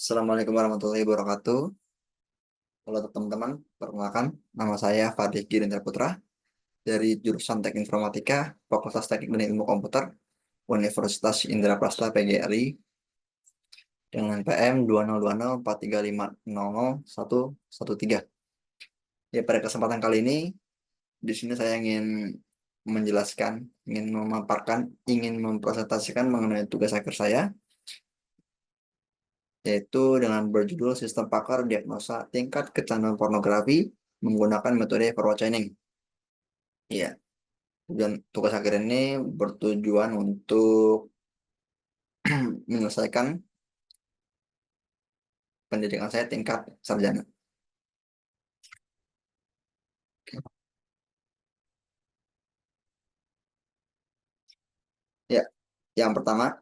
Assalamualaikum warahmatullahi wabarakatuh. Halo teman-teman, perkenalkan nama saya Fadih Girindra Putra dari jurusan Teknik Informatika, Fakultas Teknik dan Ilmu Komputer, Universitas Indra Prasta PGRI dengan PM 202043501113. Ya, pada kesempatan kali ini di sini saya ingin menjelaskan, ingin memaparkan, ingin mempresentasikan mengenai tugas akhir saya, yaitu dengan berjudul Sistem Pakar Diagnosa Tingkat Kecanduan Pornografi menggunakan metode forward chaining. Iya, dan tugas akhir ini bertujuan untuk menyelesaikan pendidikan saya tingkat sarjana. Ya, yang pertama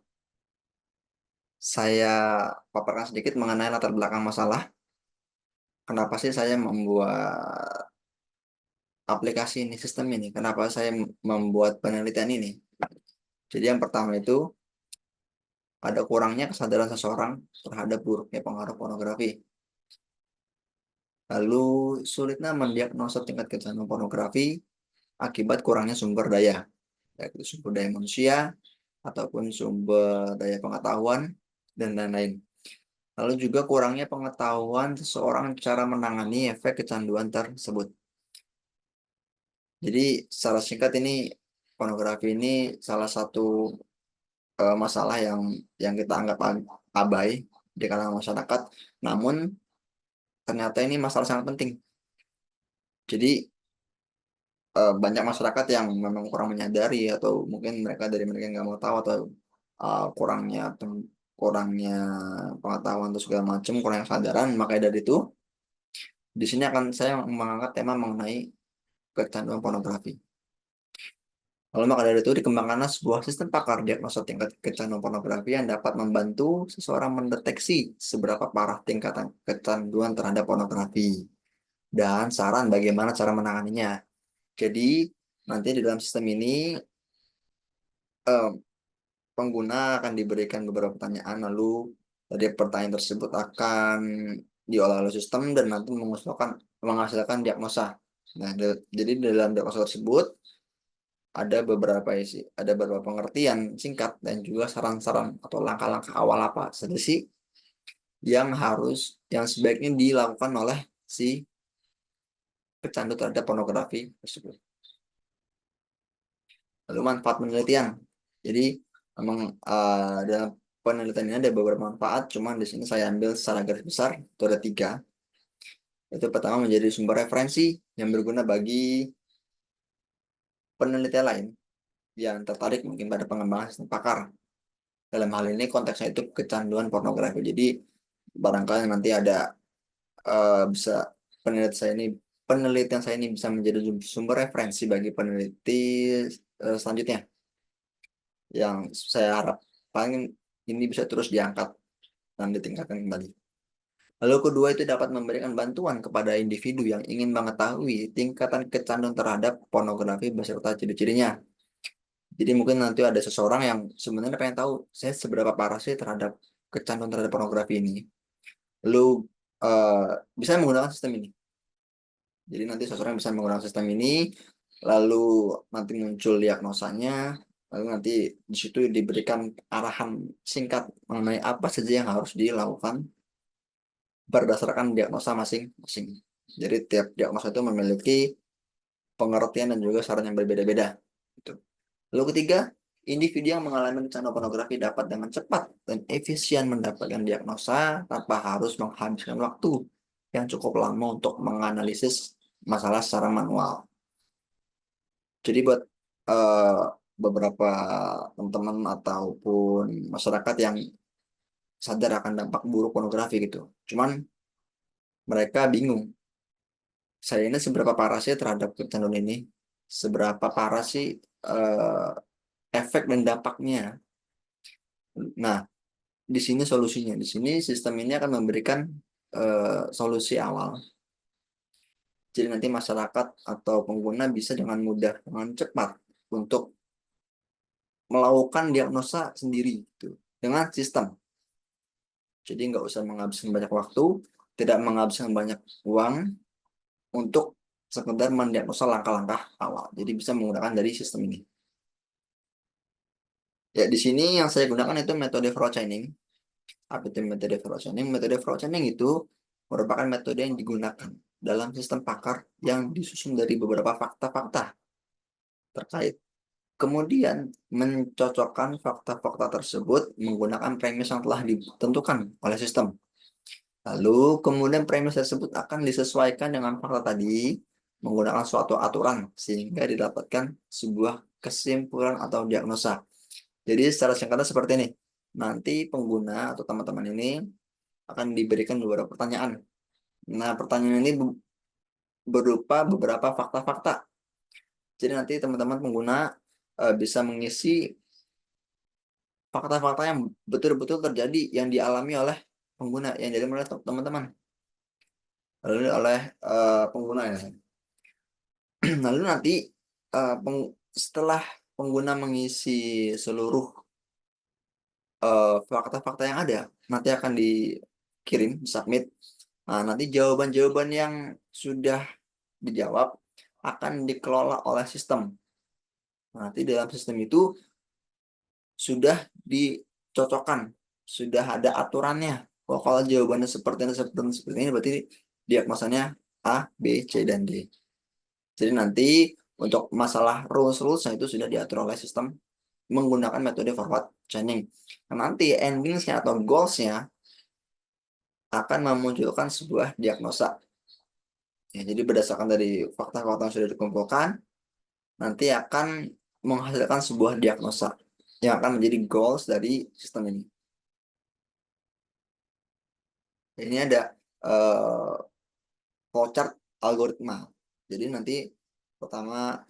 saya paparkan sedikit mengenai latar belakang masalah. Kenapa sih saya membuat aplikasi ini, sistem ini? Kenapa saya membuat penelitian ini? Jadi yang pertama itu ada kurangnya kesadaran seseorang terhadap buruknya pengaruh pornografi. Lalu sulitnya mendiagnosa tingkat kecanduan pornografi akibat kurangnya sumber daya, yaitu sumber daya manusia ataupun sumber daya pengetahuan dan lain-lain. Lalu juga kurangnya pengetahuan seseorang cara menangani efek kecanduan tersebut. Jadi secara singkat ini pornografi ini salah satu masalah yang kita anggap abai di kalangan masyarakat. Namun ternyata ini masalah sangat penting. Jadi banyak masyarakat yang memang kurang menyadari atau mungkin mereka yang nggak mau tahu atau kurangnya pengetahuan atau segala macam kurang kesadaran, makanya dari itu di sini akan saya mengangkat tema mengenai kecanduan pornografi. Lalu maka dari itu dikembangkanlah sebuah sistem pakar diagnosa tingkat kecanduan pornografi yang dapat membantu seseorang mendeteksi seberapa parah tingkatan kecanduan terhadap pornografi dan saran bagaimana cara menanganinya. Jadi nanti di dalam sistem ini eh, pengguna akan diberikan beberapa pertanyaan, lalu dari pertanyaan tersebut akan diolah oleh sistem dan nanti menghasilkan diagnosa. Nah, jadi di dalam diagnosa tersebut ada beberapa pengertian singkat dan juga saran-saran atau langkah-langkah awal apa saja sih yang sebaiknya dilakukan oleh si pecandu terhadap pornografi tersebut. Lalu manfaat penelitian. Jadi memang dalam penelitian ini ada beberapa manfaat, cuman di sini saya ambil secara garis besar itu ada tiga. Itu pertama menjadi sumber referensi yang berguna bagi penelitian lain yang tertarik mungkin pada pengembangan sistem pakar. Dalam hal ini konteksnya itu kecanduan pornografi. Jadi barangkali nanti ada bisa penelitian saya ini penelitian saya ini bisa menjadi sumber referensi bagi peneliti selanjutnya yang saya harapkan ini bisa terus diangkat dan ditingkatkan kembali. Lalu kedua itu dapat memberikan bantuan kepada individu yang ingin mengetahui tingkatan kecanduan terhadap pornografi beserta ciri-cirinya. Jadi mungkin nanti ada seseorang yang sebenarnya pengen tahu saya seberapa parah sih terhadap kecanduan terhadap pornografi ini. Lalu eh, bisa menggunakan sistem ini. Jadi nanti seseorang bisa menggunakan sistem ini, lalu nanti muncul diagnosanya, lalu nanti di situ diberikan arahan singkat mengenai apa saja yang harus dilakukan berdasarkan diagnosa masing-masing. Jadi tiap diagnosa itu memiliki pengertian dan juga saran yang berbeda-beda. Gitu. Lalu ketiga, individu yang mengalami kecanduan pornografi dapat dengan cepat dan efisien mendapatkan diagnosa tanpa harus menghabiskan waktu yang cukup lama untuk menganalisis masalah secara manual. Jadi buat eh, beberapa teman-teman ataupun masyarakat yang sadar akan dampak buruk pornografi gitu. Cuman mereka bingung, saya ini seberapa parah sih terhadap kecanduan ini? Seberapa parah sih eh, efek dan dampaknya? Nah, di sini solusinya. Di sini sistem ini akan memberikan solusi awal. Jadi nanti masyarakat atau pengguna bisa dengan mudah, dengan cepat untuk melakukan diagnosa sendiri gitu, dengan sistem. Jadi nggak usah menghabiskan banyak waktu, tidak menghabiskan banyak uang untuk sekedar mendiagnosa langkah-langkah awal. Jadi bisa menggunakan dari sistem ini. Ya, di sini yang saya gunakan itu metode fraud chaining. Apa itu metode fraud chaining? Metode fraud chaining itu merupakan metode yang digunakan dalam sistem pakar yang disusun dari beberapa fakta-fakta terkait. Kemudian mencocokkan fakta-fakta tersebut menggunakan premis yang telah ditentukan oleh sistem. Lalu kemudian premis tersebut akan disesuaikan dengan fakta tadi menggunakan suatu aturan sehingga didapatkan sebuah kesimpulan atau diagnosa. Jadi secara singkatnya seperti ini. Nanti pengguna atau teman-teman ini akan diberikan beberapa pertanyaan. Nah, pertanyaan ini berupa beberapa fakta-fakta. Jadi nanti teman-teman pengguna bisa mengisi fakta-fakta yang betul-betul terjadi yang dialami oleh pengguna, yang dialami oleh teman-teman, lalu oleh pengguna ya. Lalu nanti setelah pengguna mengisi seluruh fakta-fakta yang ada, nanti akan dikirim, submit. Nah, nanti jawaban-jawaban yang sudah dijawab akan dikelola oleh sistem. Nanti dalam sistem itu sudah dicocokkan, sudah ada aturannya. Oh, kalau jawabannya seperti ini, berarti diagnosanya A, B, C, dan D. Jadi nanti untuk masalah rules-rulesnya itu sudah diatur oleh sistem menggunakan metode forward chaining. Nah, nanti endingsnya atau goalsnya akan memunculkan sebuah diagnosa. Ya, jadi berdasarkan dari fakta-fakta yang sudah dikumpulkan, nanti akan menghasilkan sebuah diagnosa yang akan menjadi goals dari sistem ini. Ini ada uh, flowchart algoritma. Jadi nanti pertama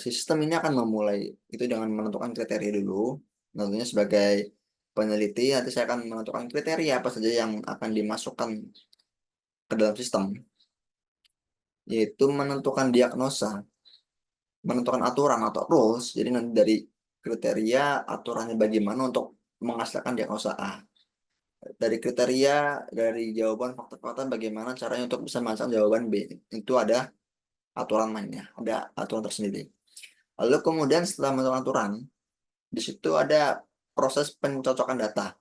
sistem ini akan memulai itu dengan menentukan kriteria dulu. Tentunya sebagai peneliti, nanti saya akan menentukan kriteria apa saja yang akan dimasukkan ke dalam sistem, yaitu menentukan diagnosa, menentukan aturan atau rules. Jadi nanti dari kriteria aturannya bagaimana untuk menghasilkan diagnosa A. Dari kriteria, dari jawaban fakta-fakta bagaimana caranya untuk bisa menghasilkan jawaban B. Itu ada aturan mainnya, ada aturan tersendiri. Lalu kemudian setelah menentukan aturan, di situ ada proses pencocokan data.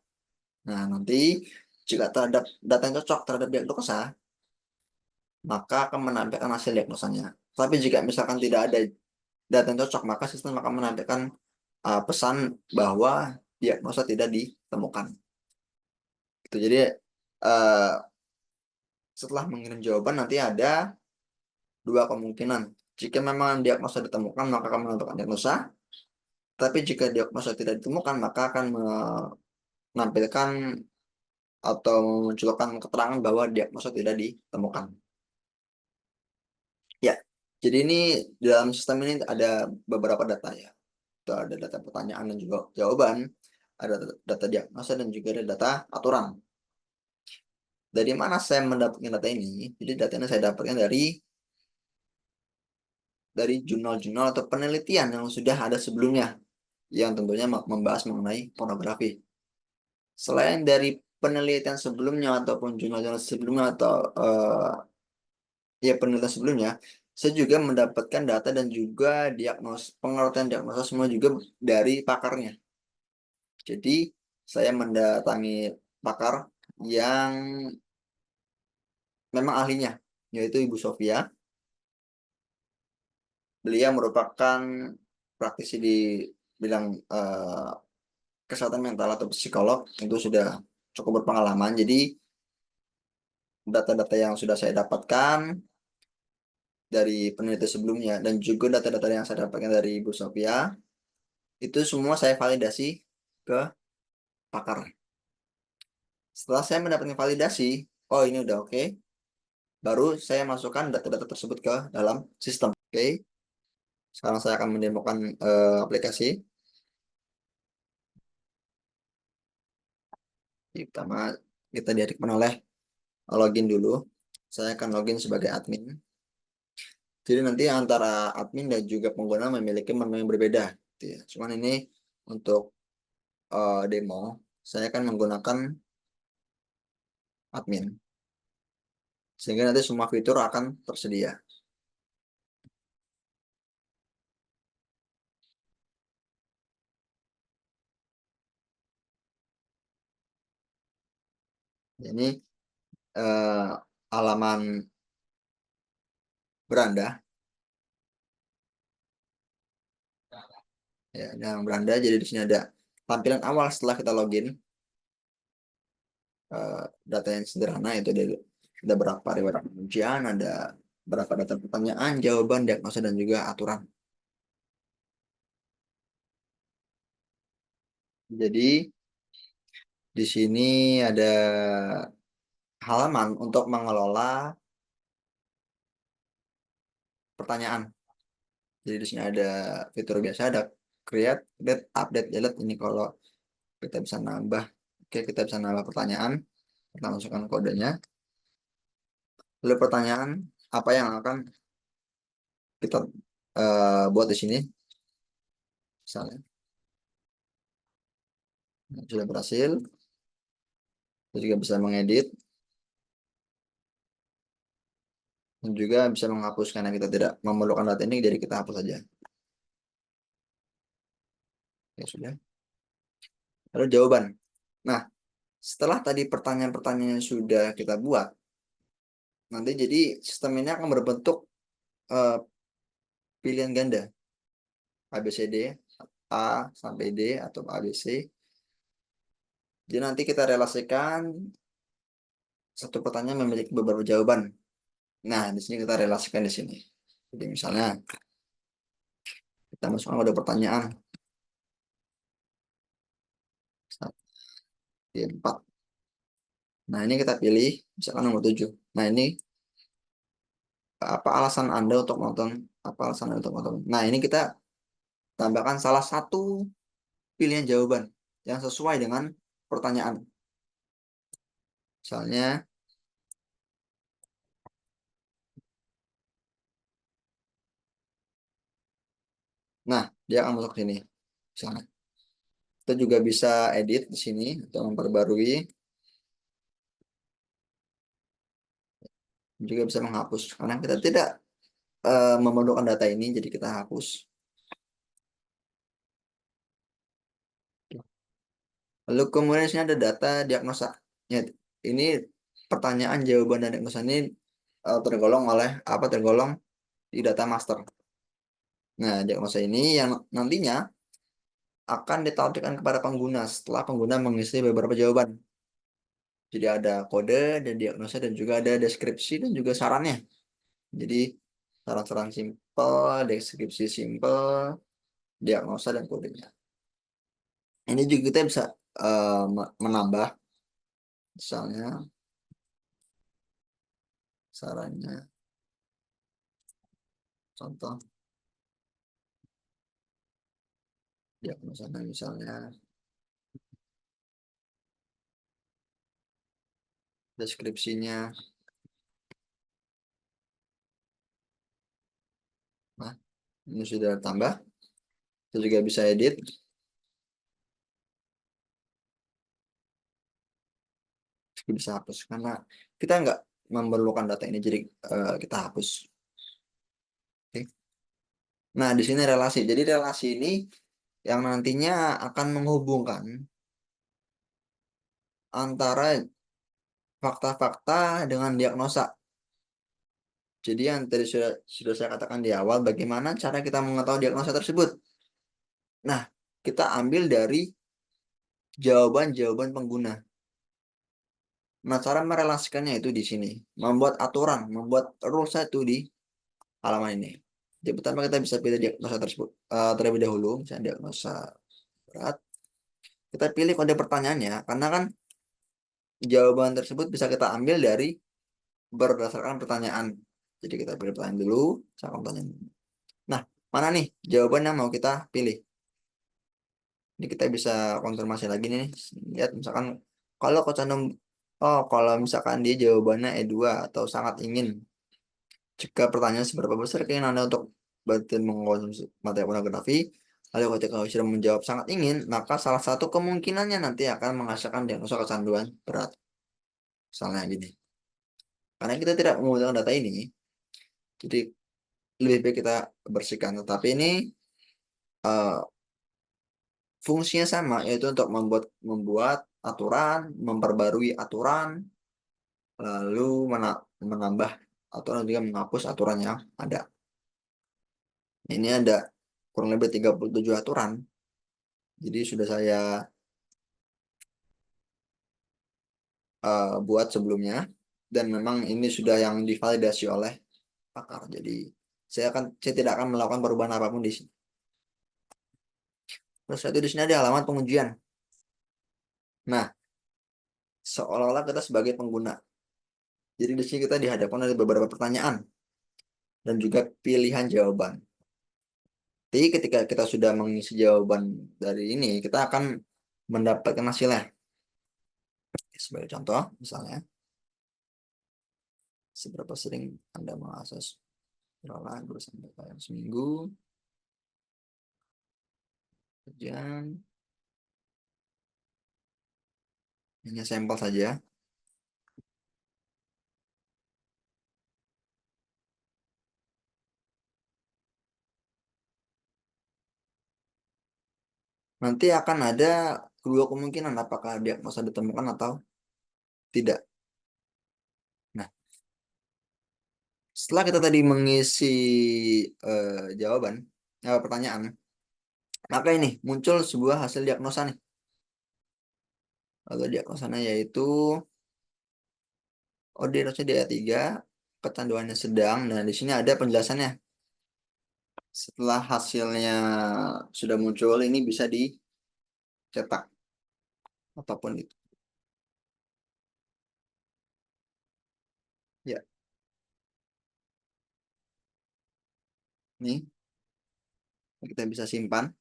Nah, nanti jika terhadap data yang cocok terhadap diagnosa, maka akan menampilkan hasil diagnosanya. Tapi jika misalkan tidak ada data yang cocok, maka sistem akan menampilkan pesan bahwa diagnosa tidak ditemukan. Itu jadi uh, setelah mengirim jawaban nanti ada dua kemungkinan. Jika memang diagnosa ditemukan, maka akan menentukan diagnosa. Tapi jika diagnosa tidak ditemukan, maka akan menampilkan atau memunculkan keterangan bahwa diagnosa tidak ditemukan. Ya, jadi ini dalam sistem ini ada beberapa data ya. Itu ada data pertanyaan dan juga jawaban, ada data diagnosa dan juga ada data aturan. Dari mana saya mendapatkan data ini? Jadi data ini saya dapatkan dari jurnal-jurnal atau penelitian yang sudah ada sebelumnya, yang tentunya membahas mengenai pornografi. Selain dari penelitian sebelumnya ataupun jurnal-jurnal sebelumnya atau ya penelitian sebelumnya, saya juga mendapatkan data dan juga pengertian diagnosa semua juga dari pakarnya. Jadi saya mendatangi pakar yang memang ahlinya, yaitu Ibu Sofia. Beliau merupakan praktisi di bidang kesehatan mental atau psikolog, itu sudah cukup berpengalaman. Jadi data-data yang sudah saya dapatkan dari penelitian sebelumnya dan juga data-data yang saya dapatkan dari Ibu Sofia itu semua saya validasi ke pakar. Setelah saya mendapatkan validasi, oh ini udah oke, baru saya masukkan data-data tersebut ke dalam sistem. Oke, sekarang saya akan mendemokan aplikasi. Jadi, pertama kita dihadapkan oleh login dulu. Saya akan login sebagai admin. Jadi nanti antara admin dan juga pengguna memiliki menu yang berbeda. Gitu ya. Cuman ini untuk demo, saya akan menggunakan admin. Sehingga nanti semua fitur akan tersedia. Ini eh, halaman beranda, ya, yang beranda. Jadi di sini ada tampilan awal setelah kita login. Data yang sederhana itu ada berapa riwayat pengujian, ada berapa data pertanyaan, jawaban, diagnosa, dan juga aturan. Jadi di sini ada halaman untuk mengelola pertanyaan. Jadi di sini ada fitur biasa, ada create, update, update, delete. Ini kalau kita bisa nambah, oke, kita bisa nambah pertanyaan. Kita masukkan kodenya. Lalu pertanyaan apa yang akan kita buat di sini, misalnya. Nah, sudah berhasil. Kita juga bisa mengedit dan juga bisa menghapus karena kita tidak memerlukan data ini, jadi kita hapus saja. Ya sudah. Lalu jawaban. Nah, setelah tadi pertanyaan-pertanyaan sudah kita buat, nanti jadi sistem ini akan berbentuk eh, pilihan ganda A B C D, A sampai D atau A B C. Jadi nanti kita relasikan satu pertanyaan memiliki beberapa jawaban. Nah, di sini kita relasikan di sini. Jadi misalnya kita masukkan kode pertanyaan 4. Nah, ini kita pilih misalkan nomor 7. Nah, ini apa alasan Anda untuk nonton? Apa alasan Anda untuk nonton? Nah, ini kita tambahkan salah satu pilihan jawaban yang sesuai dengan pertanyaan. Misalnya, nah, dia akan masuk sini. Misalnya, kita juga bisa edit di sini untuk memperbarui, juga bisa menghapus karena kita tidak memerlukan data ini, jadi kita hapus. Lalu kemudian di sini ada data diagnosa. Ya, ini pertanyaan, jawaban, dan diagnosa ini tergolong oleh apa? Tergolong di data master. Nah, diagnosa ini yang nantinya akan ditampilkan kepada pengguna setelah pengguna mengisi beberapa jawaban. Jadi ada kode dan diagnosa dan juga ada deskripsi dan juga sarannya. Jadi saran-saran simple, deskripsi simple, diagnosa, dan kodenya. Ini juga kita bisa menambah, misalnya sarannya, contoh diagnosanya misalnya deskripsinya. Nah, ini sudah tambah. Kita juga bisa edit, bisa hapus karena kita nggak memerlukan data ini, jadi kita hapus. Oke. Nah, di sini relasi. Jadi relasi ini yang nantinya akan menghubungkan antara fakta-fakta dengan diagnosa. Jadi yang tadi sudah saya katakan di awal, bagaimana cara kita mengetahui diagnosa tersebut. Nah, kita ambil dari jawaban-jawaban pengguna. Nah, cara merelasikannya itu di sini. Membuat aturan, membuat rules itu di halaman ini. Jadi pertama kita bisa pilih diagnosa tersebut terlebih dahulu, misalnya diagnosa berat. Kita pilih kode pertanyaannya, karena kan jawaban tersebut bisa kita ambil dari berdasarkan pertanyaan. Jadi kita pilih pertanyaan dulu, sama pertanyaan. Nah, mana nih jawabannya mau kita pilih? Ini kita bisa konfirmasi lagi nih. Lihat misalkan kalau kocandum, oh kalau misalkan dia jawabannya E2 atau sangat ingin. Jika pertanyaan seberapa besar keinginan Anda untuk berhenti mengkonsumsi materi pornografi, lalu ketika sudah menjawab sangat ingin, maka salah satu kemungkinannya nanti akan menghasilkan diagnosa kecanduan berat. Misalnya gini, karena kita tidak menggunakan data ini, jadi lebih baik kita bersihkan. Tetapi ini eh, fungsinya sama, yaitu untuk membuat aturan, memperbarui aturan, lalu menambah aturan juga menghapus aturan yang ada. Ini ada kurang lebih 37 aturan. Jadi sudah saya buat sebelumnya, dan memang ini sudah yang divalidasi oleh pakar. Jadi saya tidak akan melakukan perubahan apapun di sini. Terus itu di sini ada halaman pengujian. Nah, seolah-olah kita sebagai pengguna. Jadi di sini kita dihadapkan oleh beberapa pertanyaan dan juga pilihan jawaban. Jadi ketika kita sudah mengisi jawaban dari ini, kita akan mendapatkan hasilnya. Sebagai contoh, misalnya, seberapa sering Anda mengakses perolahan bersama dalam seminggu, jam, hanya sampel saja. Nanti akan ada dua kemungkinan apakah diagnosa ditemukan atau tidak. Nah, setelah kita tadi mengisi jawaban, pertanyaan, maka ini muncul sebuah hasil diagnosa nih. Lalu diagnosanya yaitu OD-nya DA3, kecanduannya sedang, dan di sini ada penjelasannya. Setelah hasilnya sudah muncul, ini bisa dicetak ataupun itu. Ya, ini kita bisa simpan.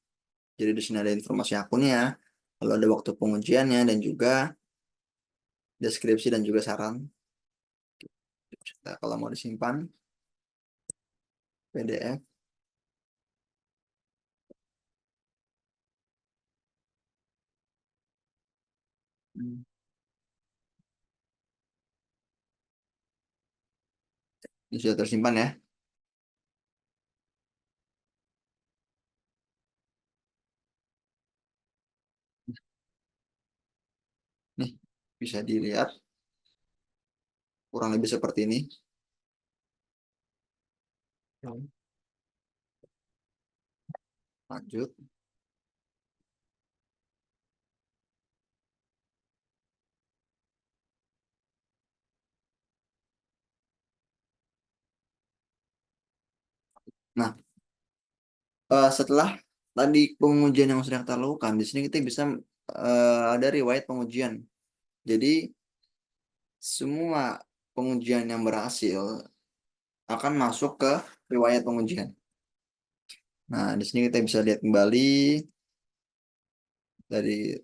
Jadi di sini ada informasi akunnya, lalu ada waktu pengujiannya, dan juga deskripsi dan juga saran. Nah, kalau mau disimpan PDF, hmm, ini sudah tersimpan ya. Nih, bisa dilihat kurang lebih seperti ini. Lanjut. Nah, setelah tadi pengujian yang sudah kita lakukan, di sini kita bisa ada riwayat pengujian. Jadi semua pengujian yang berhasil akan masuk ke riwayat pengujian. Nah, di sini kita bisa lihat kembali dari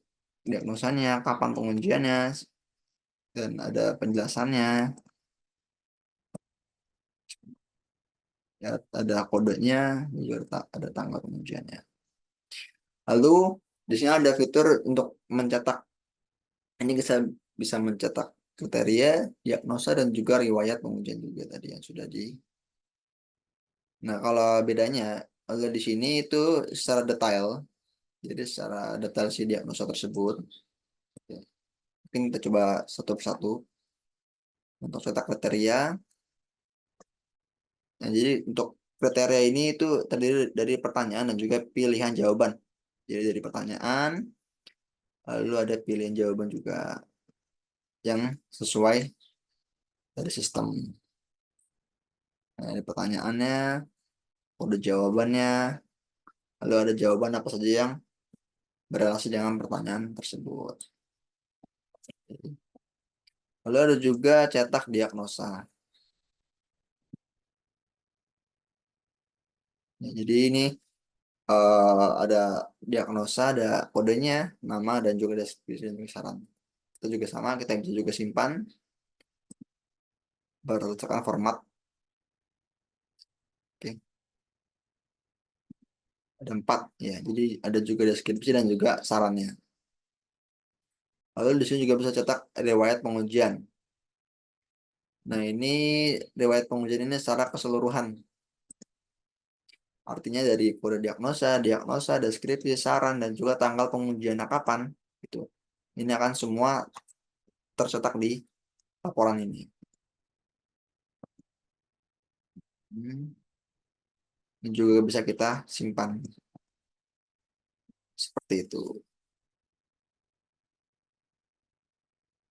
diagnosanya, kapan pengujiannya, dan ada penjelasannya, ya, ada kodenya, juga ada tanggal pengujiannya. Lalu di sini ada fitur untuk mencetak. Ini bisa bisa mencetak kriteria, diagnosa, dan juga riwayat pengujian juga tadi yang sudah di. Nah, kalau bedanya, kalau di sini itu secara detail, jadi secara detail si diagnosa tersebut. Oke. Mungkin kita coba satu persatu untuk cetak kriteria. Nah, jadi untuk kriteria ini itu terdiri dari pertanyaan dan juga pilihan jawaban. Jadi dari pertanyaan, lalu ada pilihan jawaban juga yang sesuai dari sistem. Nah, ada pertanyaannya, kode jawabannya, lalu ada jawaban apa saja yang berrelasi dengan pertanyaan tersebut. Lalu ada juga cetak diagnosa. Ya, jadi ini ada diagnosa, ada kodenya, nama, dan juga deskripsi dan saran. Itu juga sama, kita bisa juga simpan berdasarkan format. Oke, ada 4 ya. Jadi ada juga deskripsi dan juga sarannya. Lalu di sini juga bisa cetak riwayat pengujian. Nah, ini riwayat pengujian ini secara keseluruhan. Artinya dari kode diagnosa, deskripsi, saran, dan juga tanggal pengujian kapan. Itu. Ini akan semua tercetak di laporan ini. Hmm. Ini juga bisa kita simpan. Seperti itu.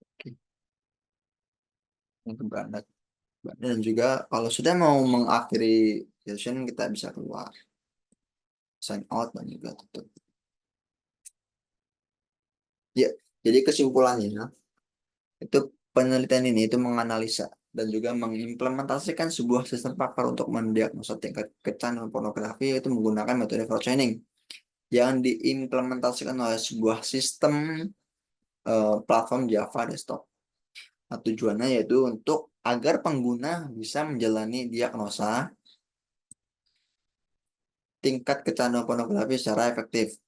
Oke. Yang keberangkat. Dan juga kalau sudah mau mengakhiri session, kita bisa keluar. Sign out dan juga tutup. Ya, jadi kesimpulannya itu penelitian ini itu menganalisa dan juga mengimplementasikan sebuah sistem pakar untuk mendiagnosa tingkat kecanduan pornografi itu menggunakan metode crowd training yang diimplementasikan oleh sebuah sistem platform Java desktop. Nah, tujuannya yaitu untuk agar pengguna bisa menjalani diagnosa tingkat kecanduan pornografi secara efektif.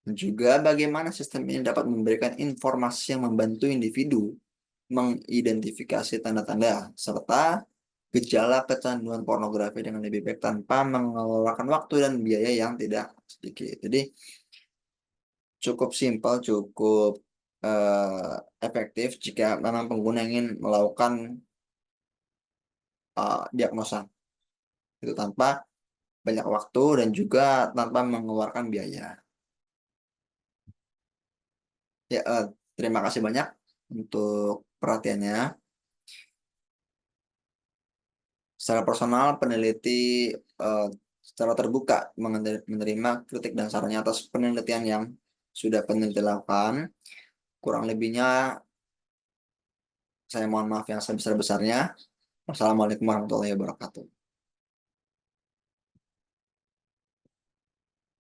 Dan juga bagaimana sistem ini dapat memberikan informasi yang membantu individu mengidentifikasi tanda-tanda serta gejala kecanduan pornografi dengan lebih baik tanpa mengeluarkan waktu dan biaya yang tidak sedikit. Jadi cukup simpel, cukup efektif jika memang pengguna ingin melakukan diagnosa itu tanpa banyak waktu dan juga tanpa mengeluarkan biaya. Ya, terima kasih banyak untuk perhatiannya. Secara personal, peneliti eh, secara terbuka menerima kritik dan sarannya atas penelitian yang sudah peneliti lakukan. Kurang lebihnya, saya mohon maaf yang sebesar-besarnya. Wassalamualaikum warahmatullahi wabarakatuh.